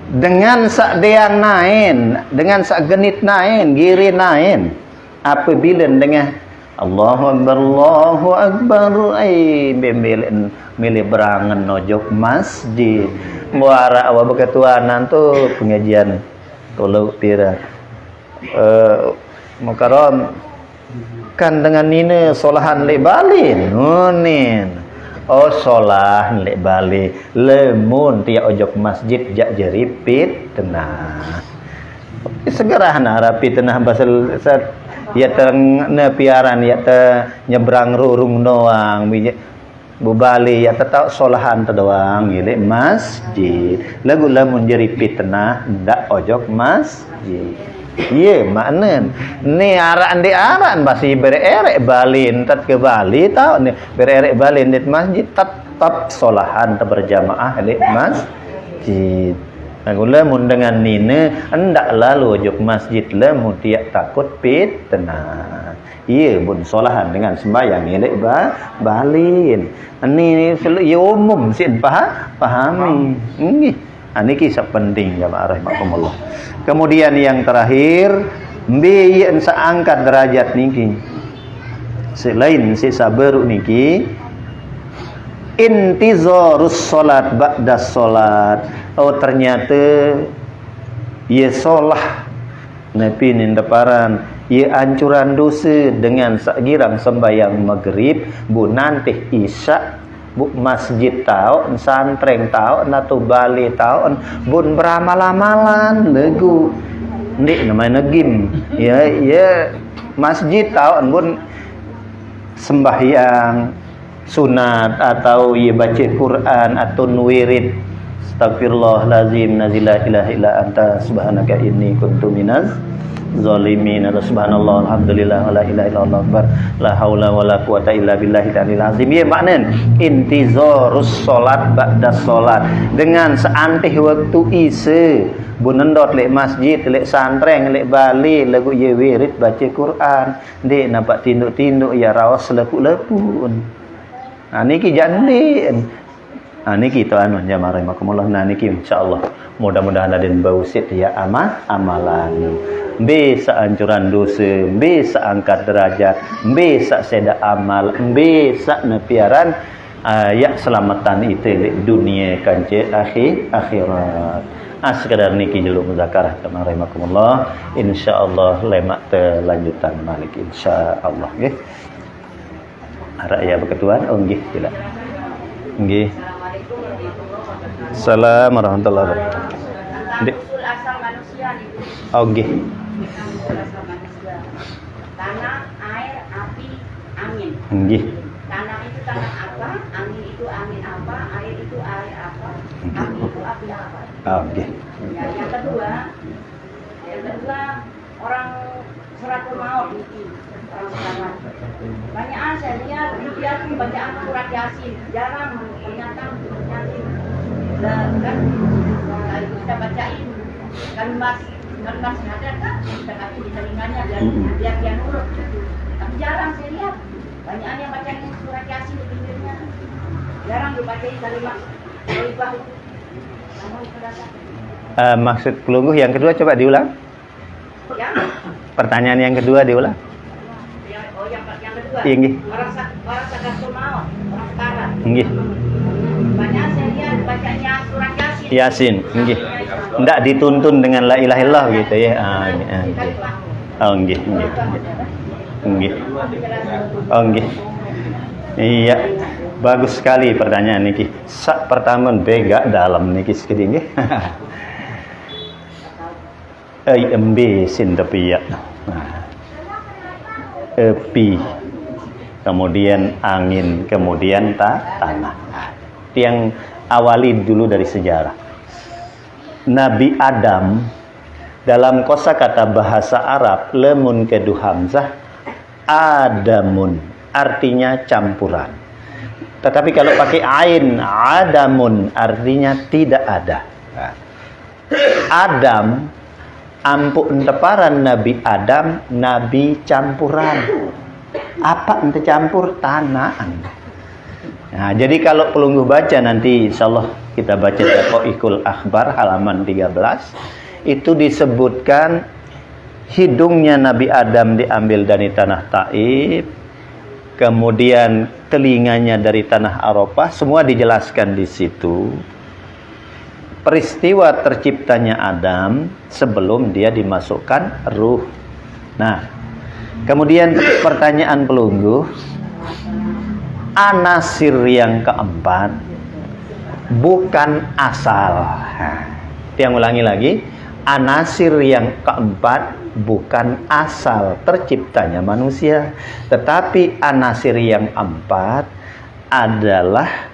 Speaker 1: dengan sak deang naen dengan sak genit naen giri naen apabila dengan Allahu Akbar milih berangan nojok masjid muara awak berketuanan tu pengajian tolong tira mukaram kan dengan ini solahan lek balin nunin solah lek bali lemun tiak ojok masjid jak jeripit tenah segera rapi tenah basal ya terang piaran ya nyebrang rurung doang bubali ya tetap solahan doang gile masjid lagu lamun jeripit tenah ndak ojok masjid makna ni aran di aran basi bererek balin tat ke Bali tau ni bererek balin di masjid tetap solahan berjamaah di masjid. Lamun dengan nina hendak lalu ojok masjid lamun tiak takut fitnah. Bun solahan dengan sembahyang elek balin. Ini umum sin pahami. Nggih. Niki penting jamaah rahimakumullah. Kemudian yang terakhir mbiyen saangkat derajat niki. Selain sisa baru niki intizarus salat ba'da salat. Ternyata ia solah nabi nindaparan ia ancuran dosa dengan sakirang sembahyang maghrib bu nanti isya bu masjid tahu santreng tahu natu bali tahu bun beramal-amalan legu ndik namanya negim ya masjid tahu bun sembahyang sunat atau ye baca Quran atau wirid astagfirullahalazim la ilaha illa anta subhanaka inni kuntu minaz zalimin. Subhanallah alhamdulillah wala ilaha illallah akbar la haula wala quwata illa billahi aliyil azim. Ye makna intizarus salat ba'da salat, dengan seantih waktu isya bunendot lek masjid lek santreng lek bali lagu ye wirid baca Quran dek nampak tinduk-tinduk ya rawas lepu-lepun. Nah niki jandin. Nah niki to anu jamaah rahimakumullah. Nah niki insyaallah mudah-mudahan ada bausit ya amalan. Bisa ancuran dosa, bisa angkat derajat, bisa seda amal, bisa nepiaran ya selamatan itu dunia kance akhirat. Sekadar niki jeluk muzakarah jamaah rahimakumullah. Insyaallah lemak lanjutan malik insyaallah nggih. Harap ya berketuan, nggih, tidak. Nggih. Assalamualaikum warahmatullahi wabarakatuh.
Speaker 2: Asal manusia nih.
Speaker 1: Nggih.
Speaker 2: Asal manusia. Tanah, air, api, angin.
Speaker 1: Nggih.
Speaker 2: Tanah itu tanah apa? Angin itu angin apa? Air itu air apa? Api itu api apa?
Speaker 1: Nggih.
Speaker 2: Ya, yang kedua orang suratul maut itu orang sekarang. Banyak saya lihat dia bacaan surat Yasin, jarang ternyata Yasin. Kan kita bacain kalimat syahadat kan kita kasih di telinganya biar dia nurut. Tapi jarang saya lihat banyak yang bacain surat Yasin di pinggirnya. Jarang dibacain kalimat thayyibah itu.
Speaker 1: Maksud pelungguh yang kedua coba diulang.
Speaker 2: Ya.
Speaker 1: Pertanyaan yang kedua diulang.
Speaker 2: Yang kedua.
Speaker 1: Iya, nggih.
Speaker 2: Orang sakatul maut, orang sekarat.
Speaker 1: Nggih.
Speaker 2: Banyak saya lihat bacanya surat Yasin.
Speaker 1: Yasin, nggih. Ndak dituntun dengan la ilaha illallah gitu ya. Nggih. Nggih, nggih. Nggih. Nggih. Iya. Bagus sekali pertanyaan niki. Sak pertama bega dalam niki sekedi nggih. Embe sin tepi ya. Api, kemudian angin, kemudian tanah. Yang awali dulu dari sejarah. Nabi Adam dalam kosakata bahasa Arab lemun kedu hamzah adamun, artinya campuran. Tetapi kalau pakai ain adamun, artinya tidak ada. Adam ampuk enteparan Nabi Adam, Nabi campuran. Apa ente campur? Tanaan. Nah, jadi kalau pelungguh baca nanti insyaallah kita baca Daqaiqul Akhbar halaman 13, itu disebutkan hidungnya Nabi Adam diambil dari tanah Taif, kemudian telinganya dari tanah Arafah, semua dijelaskan di situ. Peristiwa terciptanya Adam sebelum dia dimasukkan ruh. Nah, kemudian pertanyaan pelungguh, anasir yang keempat bukan asal. Yang ulangi lagi, anasir yang keempat bukan asal terciptanya manusia, tetapi anasir yang keempat adalah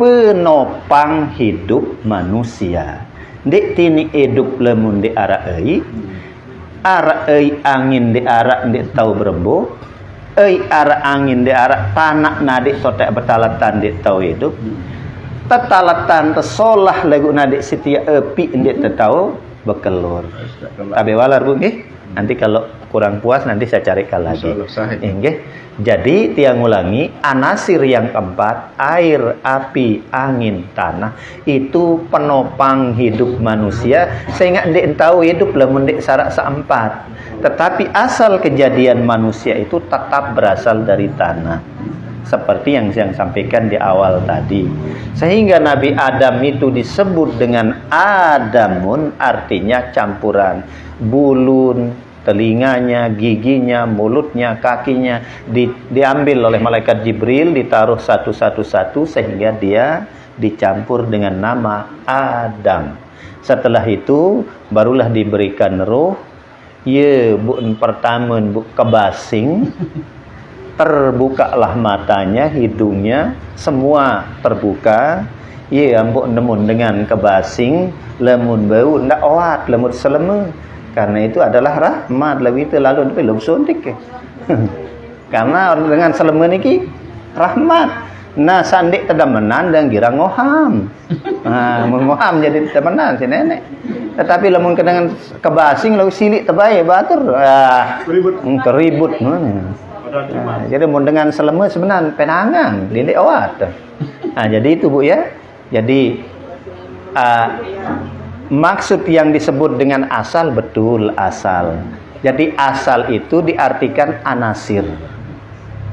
Speaker 1: penopang hidup manusia. Dek tini hidup lemun di arah ei angin di arah di tau berembuk, arah angin di arah tanah nadik sotek betalatan di tau hidup, tetalatan tesolah lagu nadik setia epi di tetau bekelur. Tapi walar bu, nanti kalau kurang puas nanti saya carikan lagi. Jadi tiang ulangi, anasir yang keempat, air, api, angin, tanah, itu penopang hidup manusia, sehingga ndek tahu hidup lamun ndek sarak seempat. Tetapi asal kejadian manusia itu tetap berasal dari tanah. Seperti yang saya sampaikan di awal tadi. Sehingga Nabi Adam itu disebut dengan Adamun, artinya campuran. Bulun, telinganya, giginya, mulutnya, kakinya diambil oleh malaikat Jibril, ditaruh satu-satu sehingga dia dicampur dengan nama Adam. Setelah itu barulah diberikan roh. Ye bu pertama bu kebasing terbukalah matanya, hidungnya, semua terbuka. Ia ambok nemun dengan kebasing, lemun bau ndak awat, lemut selema. Karena itu adalah rahmat, lebih itu lalu belum suntik. Karena dengan selema niki rahmat. Nah, sandik tedemenan dan gira ngoham. Nah, ngoham jadi temenan si nenek. Tetapi lamun dengan kebasing lalu silik tebae batur. Keribut. Nah, jadi mun dengan selema sebenarnya penangan, didik awat. Nah, jadi itu Bu ya. Jadi maksud yang disebut dengan asal betul asal. Jadi asal itu diartikan anasir.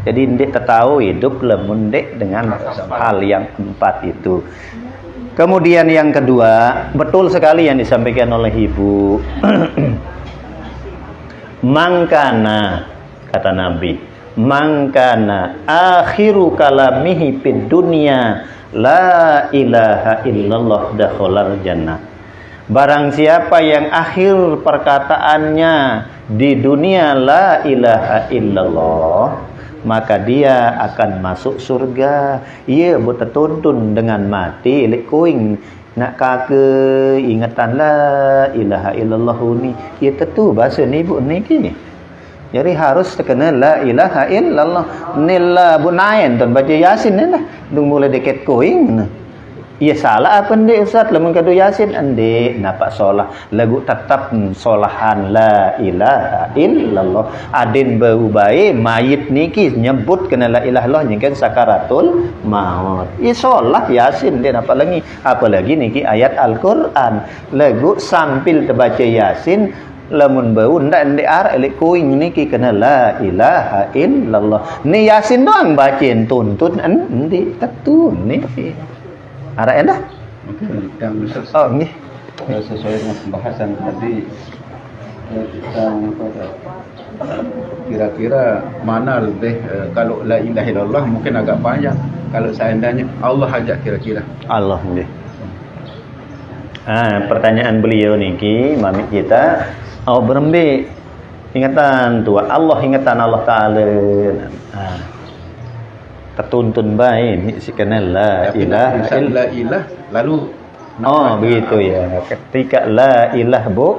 Speaker 1: Jadi ndik tahu hidup lemun ndik dengan hal yang empat itu. Kemudian yang kedua, betul sekali yang disampaikan oleh Ibu. Mangkana, kata Nabi, mangkana akhiru kalamihi fid dunya la ilaha illallah dakhalal jannah. Barang siapa yang akhir perkataannya di dunia la ilaha illallah, maka dia akan masuk surga. Ia bertuntun dengan mati lek koing nak kake ingatan la ilaha illallah ni. Ia tentu bahasa ni Bu niki. Jadi harus terkena la ilaha illallah. Nilla bunain tuan baca Yasin ni lah. Dung mulai dekat koing. Ia salah apa ndik Ustaz lamun kadu Yasin ndik napak solah lagu tetap solahan la ilaha illallah. Adin bau bae mayit niki nyebut kena la ilaha illallah nyengken sakaratul maut. Ia solah Yasin dia napak lagi apalagi niki ayat Al-Qur'an. Lagu sambil terbaca Yasin lamun bau ndak ar elek kuing niki kena la ilaha illallah. Ni Yasin doang bacain tuntun ndik tentu niki. Ada enak?
Speaker 3: Yang
Speaker 1: Oh, nggih.
Speaker 3: sesuai dengan pembahasan tadi kita kira-kira mana lebih kalau la ilaha illallah mungkin agak panjang. Kalau seandainya Allah aja kira-kira.
Speaker 1: Allah nggih. Pertanyaan beliau niki mami kita berembe ingatan tua Allah, ingatan Allah taala. Tertuntun baik si kenal la ilaha illallah lalu begitu ya. Ketika la ilah Bu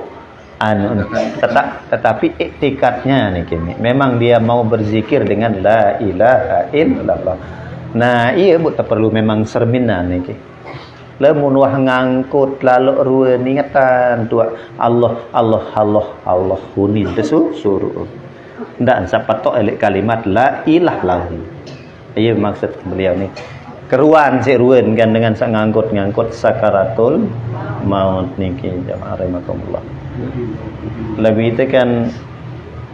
Speaker 1: tetapi iktikadnya nih kini memang dia mau berzikir dengan la ilaha illallah. Nah iya Bu tak perlu memang serminan nih lamun wah ngangkut lalu ruan ingatan tua Allah huni suruh ndak sapatok elek kalimat la ilah lahu. Iya maksud beliau ni keruan si ruan kan dengan ngangkut sakaratul maut niki jamaah rahimakumullah. Lebih itu kan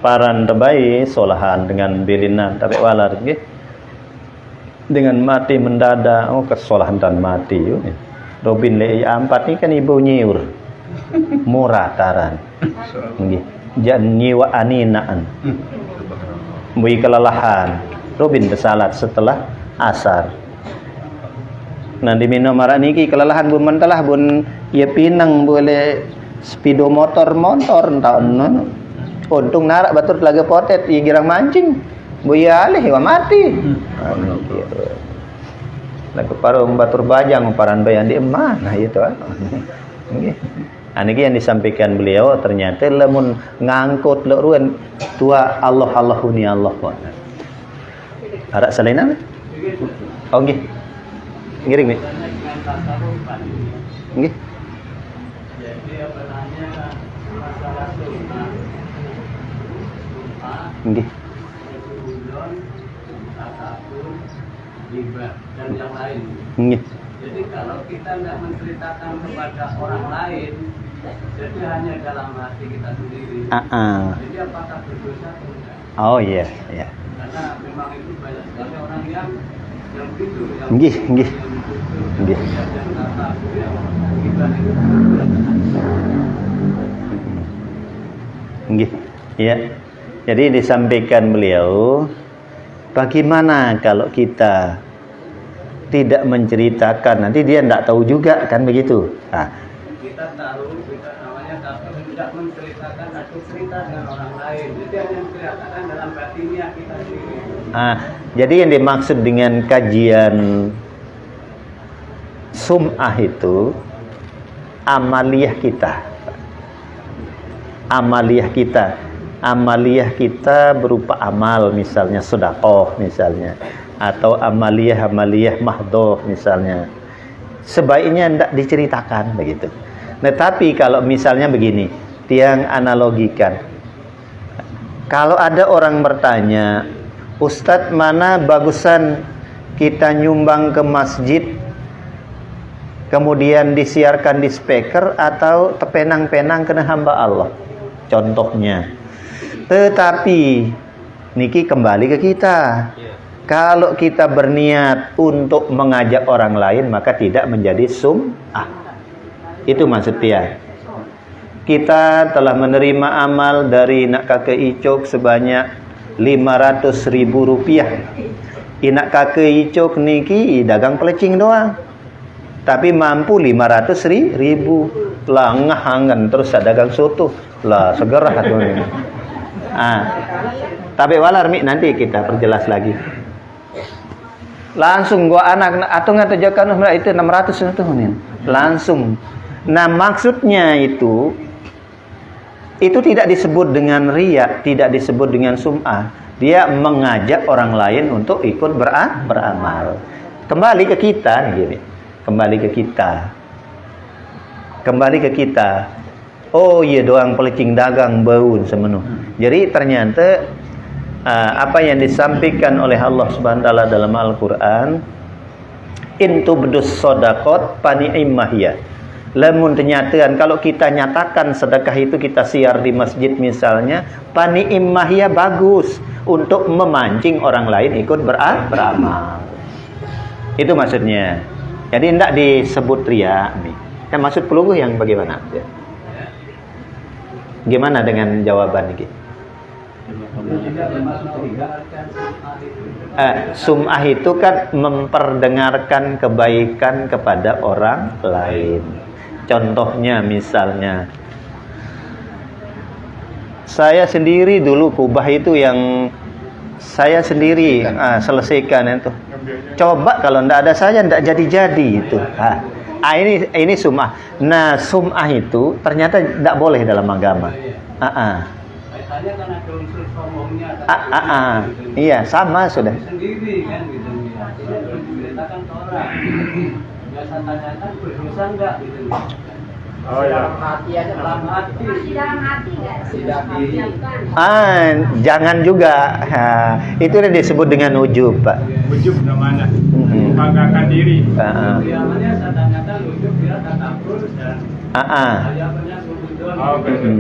Speaker 1: paran terbaik solahan dengan bilinan tapi walar nggih dengan mati mendadak kesolahan dan mati yo. Robin le 4 ni kan ibu nyiur murah taran nggih jan nyiwa aninaan mui kelelahan Robin bersalat setelah asar. Nanti minum marak niki kelelahan bun mentalah bun ia pinang boleh speedo motor tahun untung narak batur telaga potet ia girang mancing buya alih wa mati. Lagu parung batur bajang paran bayan di mana itu nggih. Niki yang disampaikan beliau ternyata lamun ngangkut lek ruan tua Allahuni Allah buat. Ada salinan? Oh nggih. Ngiring nih. Nggih.
Speaker 4: Jadi apa namanya masalah sunnah
Speaker 1: Nggih.
Speaker 4: tasawuf, hibah dan yang lain.
Speaker 1: Nggih.
Speaker 4: Jadi kalau kita tidak menceritakan kepada orang lain, jadi hanya dalam hati kita sendiri. Jadi apakah berdosa atau tidak?
Speaker 1: Oh iya, iya.
Speaker 4: Karena memang itu banyak sekali orang yang begitu.
Speaker 1: Nggih. Nggih. Nggih. Ya. Jadi disampaikan beliau, bagaimana kalau kita tidak menceritakan, nanti dia tidak tahu juga kan begitu.
Speaker 4: Kita tahu, kita namanya tapi tidak menceritakan atau cerita dengan orang lain. Jadi hanya menceritakan dalam batinnya kita sendiri.
Speaker 1: Jadi yang dimaksud dengan kajian sum'ah itu amaliyah kita. Amaliyah kita berupa amal, misalnya sedekah misalnya, atau amaliyah mahdoh misalnya. Sebaiknya tidak diceritakan begitu. Tetapi kalau misalnya begini, tiang analogikan. Kalau ada orang bertanya, Ustadz, mana bagusan kita nyumbang ke masjid kemudian disiarkan di speaker atau tepenang-penang kena hamba Allah? Contohnya. Tetapi niki kembali ke kita. Kalau kita berniat untuk mengajak orang lain, maka tidak menjadi sum'ah. Itu maksudnya. Kita telah menerima amal dari nak kakek Icok sebanyak 500.000 rupiah. Inak kakek Icok niki dagang pelecing doang, tapi mampu 500.000. Lah ngahangan terus dagang soto. Lah segera tuh. Tapi walar mi nanti kita perjelas lagi. Langsung gua anak atau ngatajakan itu 600 itu langsung. Nah, maksudnya itu tidak disebut dengan riya, tidak disebut dengan sum'ah. Dia mengajak orang lain untuk ikut beramal. Kembali ke kita nih, kembali ke kita. Oh iya, doang pelecing dagang baun semenuh. Jadi ternyata apa yang disampaikan oleh Allah Subhanahu wa taala dalam Al-Qur'an, in tubdus shadaqat fani'imahya. Lamun kenyataan, kalau kita nyatakan sedekah itu kita siar di masjid misalnya, pani'immahya bagus untuk memancing orang lain ikut beramal. Itu maksudnya. Jadi tidak disebut riya. Kan maksud peluguh yang bagaimana? Gimana dengan jawaban ini? Sum'ah itu kan memperdengarkan kebaikan kepada orang lain. Contohnya misalnya, saya sendiri dulu kubah itu yang saya sendiri selesaikan itu. Coba kalau tidak ada saya tidak jadi itu. Ini sum'ah. Nah, sum'ah itu ternyata tidak boleh dalam agama. Iya, sama sudah.
Speaker 4: Sendiri kan gitu. Diberitakan ke orang. Biasa tanyakan berdosa enggak gitu. Oh ya. Dalam hati.
Speaker 1: Jangan juga. Itu yang disebut dengan ujub, Pak.
Speaker 5: Ujub namanya. Membanggakan diri.
Speaker 4: Namanya saya tanyakan ujub dia takabur dan ayatnya sujudon.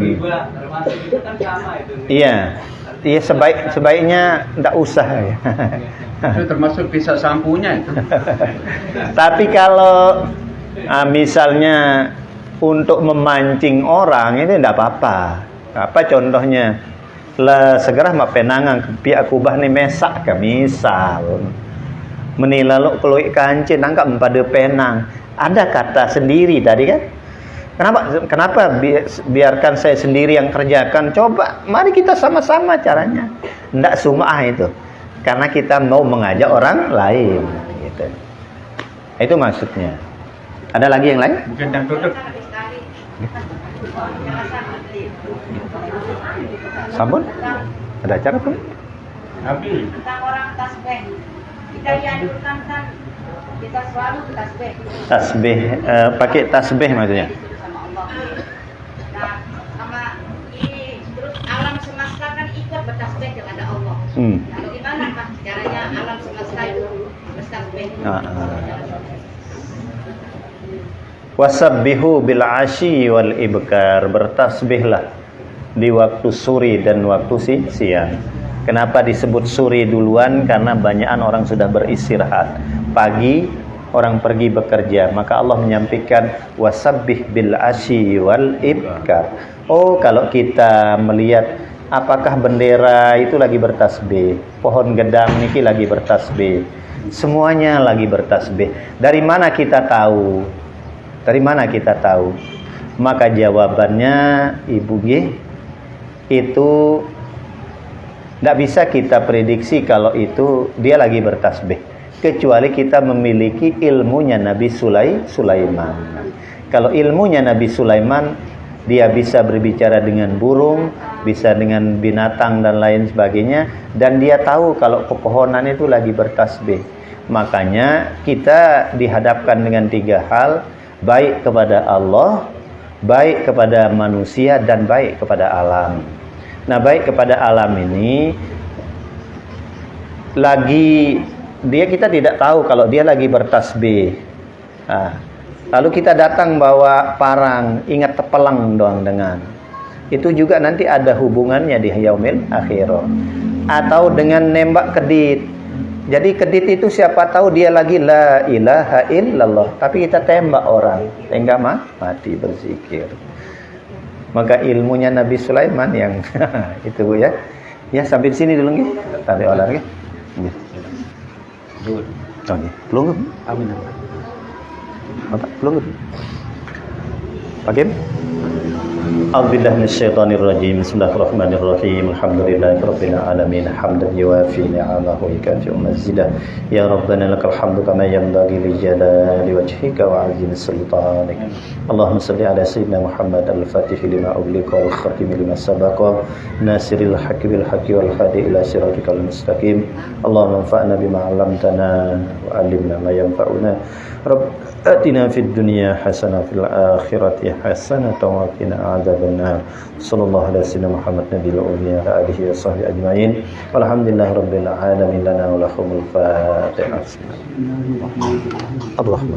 Speaker 4: Riba termasuk itu kan sama itu.
Speaker 1: Iya. Iya, sebaiknya tidak usah ya.
Speaker 3: Itu termasuk pisah sampunya itu.
Speaker 1: Tapi kalau misalnya untuk memancing orang ini tidak apa-apa. Apa contohnya? Lah segera mapenangan pihak kubah ni mesak ke misal. Menilalu keluik kancing nangkap pada penang. Ada kata sendiri tadi kan? Kenapa biarkan saya sendiri yang kerjakan? Coba, mari kita sama-sama caranya. Tidak sum'ah itu. Karena kita mau mengajak orang lain. Gitu. Itu maksudnya. Ada lagi yang lain?
Speaker 3: Mungkin yang tutup.
Speaker 1: Sabun? Ada acara pun?
Speaker 3: Habis.
Speaker 2: Tentang orang tasbih. Kita dianjurkan kan kita selalu tasbih.
Speaker 1: Tasbih, pakai tasbih maksudnya?
Speaker 2: Sama Allah. Nah, sama ini terus alam semesta kan ikut bertasbih kepada Allah. Lalu gimana Pak caranya alam semesta itu bertasbih?
Speaker 1: Wasabbihu bil asyi wal ibkar, bertasbihlah di waktu suri dan waktu siang. Kenapa disebut suri duluan? Karena banyakan orang sudah beristirahat. Pagi orang pergi bekerja, maka Allah menyampaikan wasabbih bil asyi wal ibkar. Oh, kalau kita melihat apakah bendera itu lagi bertasbih, pohon gedang niki lagi bertasbih, semuanya lagi bertasbih. Dari mana kita tahu? Dari mana kita tahu? Maka jawabannya Ibu G itu Tidak bisa kita prediksi kalau itu dia lagi bertasbih, kecuali kita memiliki ilmunya Nabi Sulaiman. Kalau ilmunya Nabi Sulaiman, dia bisa berbicara dengan burung, bisa dengan binatang dan lain sebagainya, dan dia tahu kalau pepohonan itu lagi bertasbih. Makanya kita dihadapkan dengan 3 hal, baik kepada Allah, baik kepada manusia, dan baik kepada alam. Nah, baik kepada alam ini lagi kita tidak tahu kalau dia lagi bertasbih. Nah, lalu kita datang bawa parang, ingat tepelang doang dengan. Itu juga nanti ada hubungannya di yaumil akhirah. Atau dengan nembak kedit. Jadi kedit itu siapa tahu dia lagi la ilaha illallah, tapi kita tembak orang, sehingga mati berzikir. Maka ilmunya Nabi Sulaiman yang itu Bu ya. Ya sampai di sini dulu nggih. Tadi olah nggih. Nggih.
Speaker 3: Dul.
Speaker 1: Oh nggih. Belum.
Speaker 3: Amin.
Speaker 1: Apa? Belum. Pakai? A'udzubillahi minasyaitonir rajim. Bismillahirrahmanirrahim. Alhamdulillahirabbil alamin. Hamdan yuwafi ni'amahu wa yukafi'u mazidah. Ya Rabbana lakal hamdu kama yanbaghi li jalali wajhika wa 'azimi sultanik. Allahumma shalli ala sayyidina Muhammad al-Fatih lima ughliqa wal khatim lima sabaqa nasiril haqqi bil haqqi wal hadi ila siratikal mustaqim. Allahumma anfa'na bima 'allamtana wa 'allimna ma yanfa'una. Rabb atina fid dunya hasanah fil akhirati hasanah wa qina adzabannar. Sallallahu alaihi wasallam Muhammad nabiyil ummi wa alihi wa sahbihi ajmain. Walhamdulillahirabbil alamin lana wa lahumul fatihah. Allahumma